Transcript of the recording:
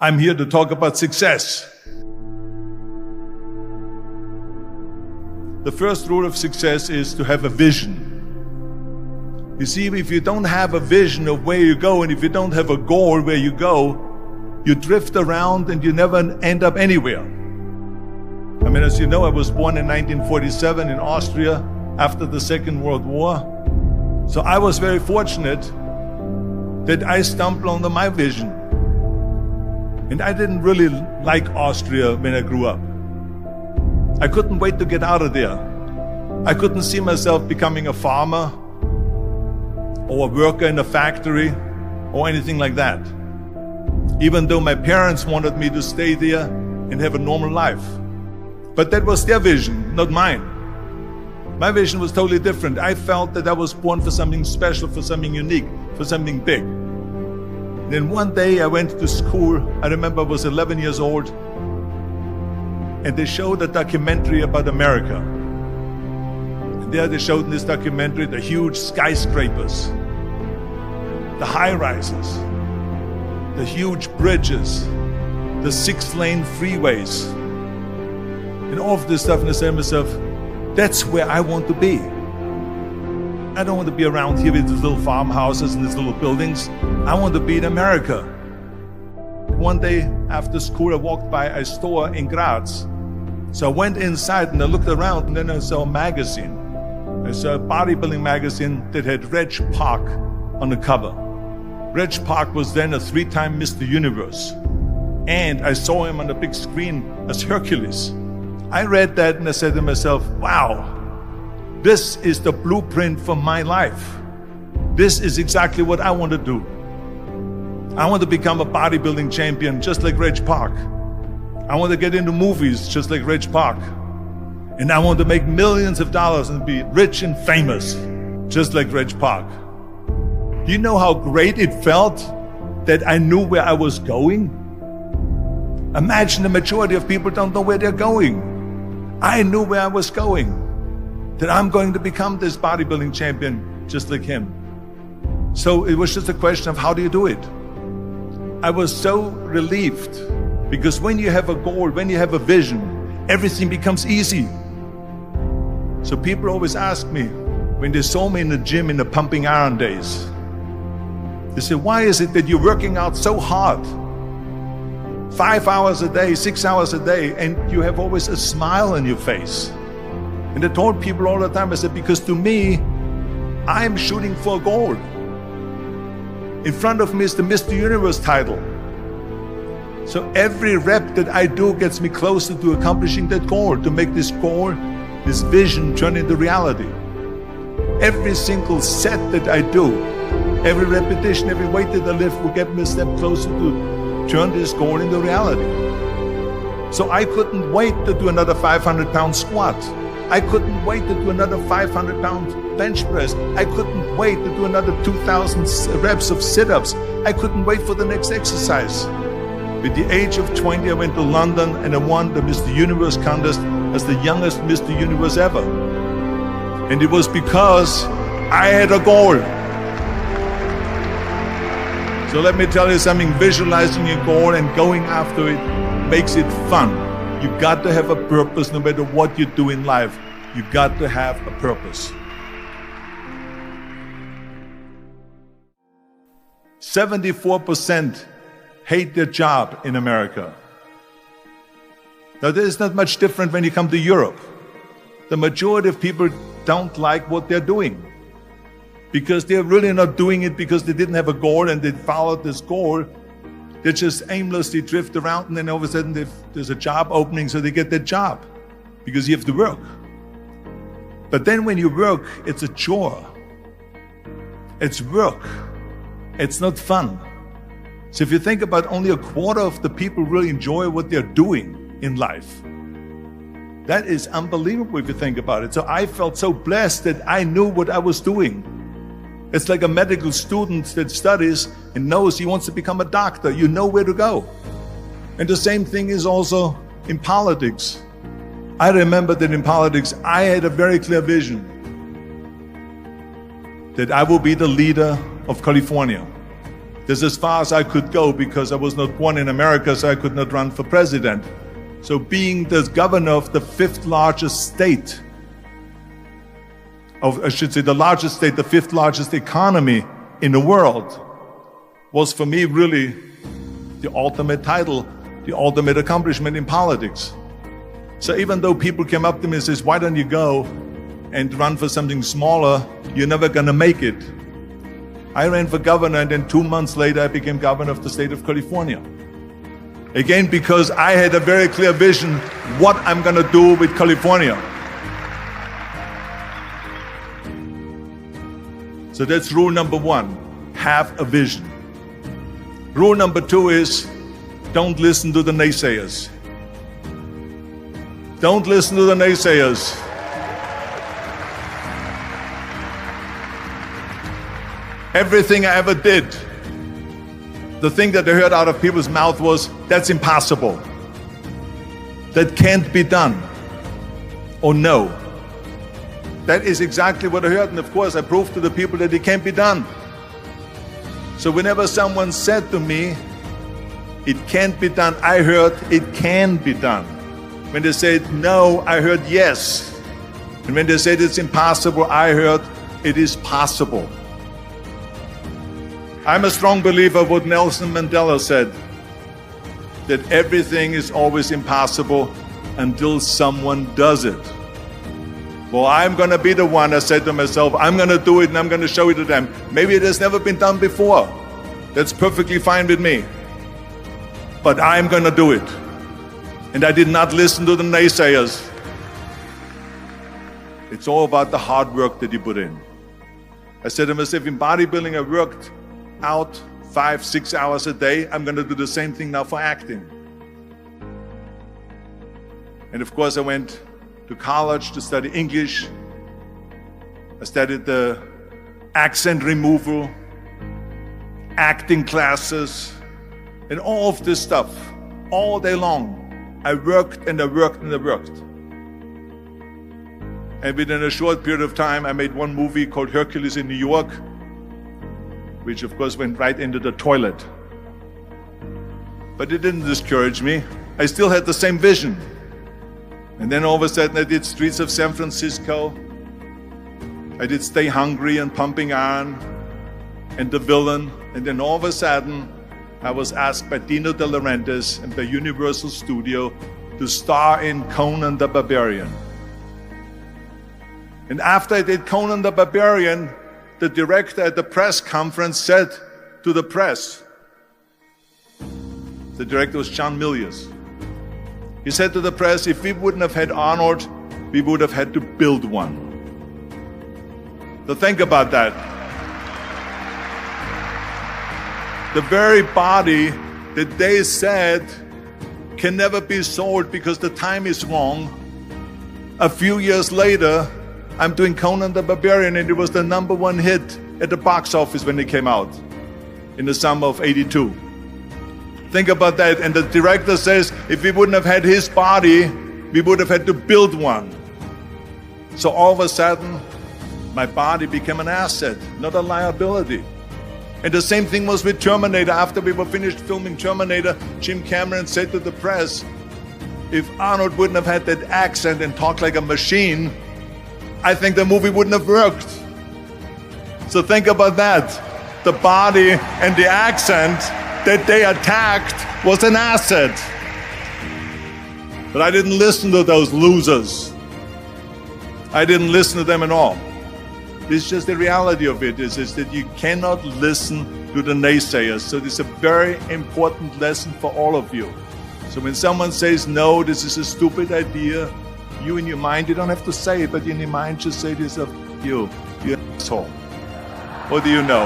I'm here to talk about success. The first rule of success is to have a vision. You see, if you don't have a vision of where you go, and if you don't have a goal where you go, you drift around and you never end up anywhere. I mean, as you know, I was born in 1947 in Austria after the Second World War. So I was very fortunate that I stumbled onto my vision. And I didn't really like Austria when I grew up. I couldn't wait to get out of there. I couldn't see myself becoming a farmer or a worker in a factory or anything like that. Even though my parents wanted me to stay there and have a normal life. But that was their vision, not mine. My vision was totally different. I felt that I was born for something special, for something unique, for something big. Then one day I went to school. I remember I was 11 years old, and they showed a documentary about America. And there they showed in this documentary the huge skyscrapers, the high-rises, the huge bridges, the 6-lane freeways, and all of this stuff. And I said to myself, that's where I want to be. I don't want to be around here with these little farmhouses and these little buildings. I want to be in America. One day after school, I walked by a store in Graz. So I went inside and I looked around, and then I saw a magazine. I saw a bodybuilding magazine that had Reg Park on the cover. Reg Park was then a 3-time Mr. Universe. And I saw him on the big screen as Hercules. I read that and I said to myself, wow, this is the blueprint for my life. This is exactly what I want to do. I want to become a bodybuilding champion just like Reg Park. I want to get into movies just like Reg Park. And I want to make millions of dollars and be rich and famous just like Reg Park. Do you know how great it felt that I knew where I was going? Imagine the majority of people don't know where they're going. I knew where I was going, that I'm going to become this bodybuilding champion just like him. So it was just a question of how do you do it? I was so relieved, because when you have a goal, when you have a vision, everything becomes easy. So people always ask me, when they saw me in the gym in the pumping iron days, they say, why is it that you're working out so hard? 5 hours a day, 6 hours a day, and you have always a smile on your face. And I told people all the time, I said, because to me, I'm shooting for a goal. In front of me is the Mr. Universe title. So every rep that I do gets me closer to accomplishing that goal, to make this goal, this vision turn into reality. Every single set that I do, every repetition, every weight that I lift will get me a step closer to turn this goal into reality. So I couldn't wait to do another 500-pound squat. I couldn't wait to do another 500-pound bench press. I couldn't wait to do another 2,000 reps of sit-ups. I couldn't wait for the next exercise. At the age of 20, I went to London and I won the Mr. Universe contest as the youngest Mr. Universe ever. And it was because I had a goal. So let me tell you something, visualizing your goal and going after it makes it fun. You got to have a purpose no matter what you do in life. You got to have a purpose. 74% hate their job in America. Now, there is not much different when you come to Europe. The majority of people don't like what they're doing, because they're really not doing it because they didn't have a goal and they followed this goal. They just aimlessly drift around, and then all of a sudden there's a job opening, so they get that job because you have to work. But then when you work, it's a chore. It's work. It's not fun. So if you think about, only a quarter of the people really enjoy what they're doing in life. That is unbelievable if you think about it. So I felt so blessed that I knew what I was doing. It's like a medical student that studies and knows he wants to become a doctor. You know where to go. And the same thing is also in politics. I remember that in politics, I had a very clear vision that I will be the leader of California. That's as far as I could go because I was not born in America, so I could not run for president. So being the governor of the fifth largest state, the largest state, the fifth largest economy in the world, was for me really the ultimate title, the ultimate accomplishment in politics. So even though people came up to me and says, why don't you go and run for something smaller, you're never gonna make it. I ran for governor, and then 2 months later I became governor of the state of California. Again, because I had a very clear vision what I'm gonna do with California. So that's rule number one, have a vision. Rule number two is, don't listen to the naysayers. Don't listen to the naysayers. Everything I ever did, the thing that I heard out of people's mouth was, that's impossible. That can't be done. Or no. That is exactly what I heard, and of course I proved to the people that it can't be done. So whenever someone said to me, it can't be done, I heard, it can be done. When they said no, I heard yes. And when they said it's impossible, I heard, it is possible. I'm a strong believer of what Nelson Mandela said, that everything is always impossible until someone does it. Well, I'm gonna be the one, I said to myself, I'm gonna do it and I'm gonna show it to them. Maybe it has never been done before. That's perfectly fine with me. But I'm gonna do it. And I did not listen to the naysayers. It's all about the hard work that you put in. I said to myself, in bodybuilding I worked out 5-6 hours a day. I'm gonna do the same thing now for acting. And of course I went to college to study English. I studied the accent removal, acting classes, and all of this stuff, all day long. I worked and I worked and I worked. And within a short period of time, I made one movie called Hercules in New York, which of course went right into the toilet. But it didn't discourage me. I still had the same vision. And then all of a sudden I did Streets of San Francisco. I did Stay Hungry and Pumping Iron and The Villain. And then all of a sudden I was asked by Dino De Laurentiis and by Universal Studio to star in Conan the Barbarian. And after I did Conan the Barbarian, the director at the press conference said to the press, the director was John Milius. He said to the press, if we wouldn't have had Arnold, we would have had to build one. So think about that. The very body that they said can never be sold because the time is wrong. A few years later, I'm doing Conan the Barbarian, and it was the #1 hit at the box office when it came out in the summer of '82. Think about that. And the director says, if we wouldn't have had his body, we would have had to build one. So all of a sudden, my body became an asset, not a liability. And the same thing was with Terminator. After we were finished filming Terminator, Jim Cameron said to the press, if Arnold wouldn't have had that accent and talked like a machine, I think the movie wouldn't have worked. So think about that. The body and the accent that they attacked was an asset. But I didn't listen to those losers. I didn't listen to them at all. It's just the reality of it is that you cannot listen to the naysayers. So this is a very important lesson for all of you. So when someone says, no, this is a stupid idea, you in your mind, you don't have to say it, but in your mind just say to yourself, you're an asshole. What do you know?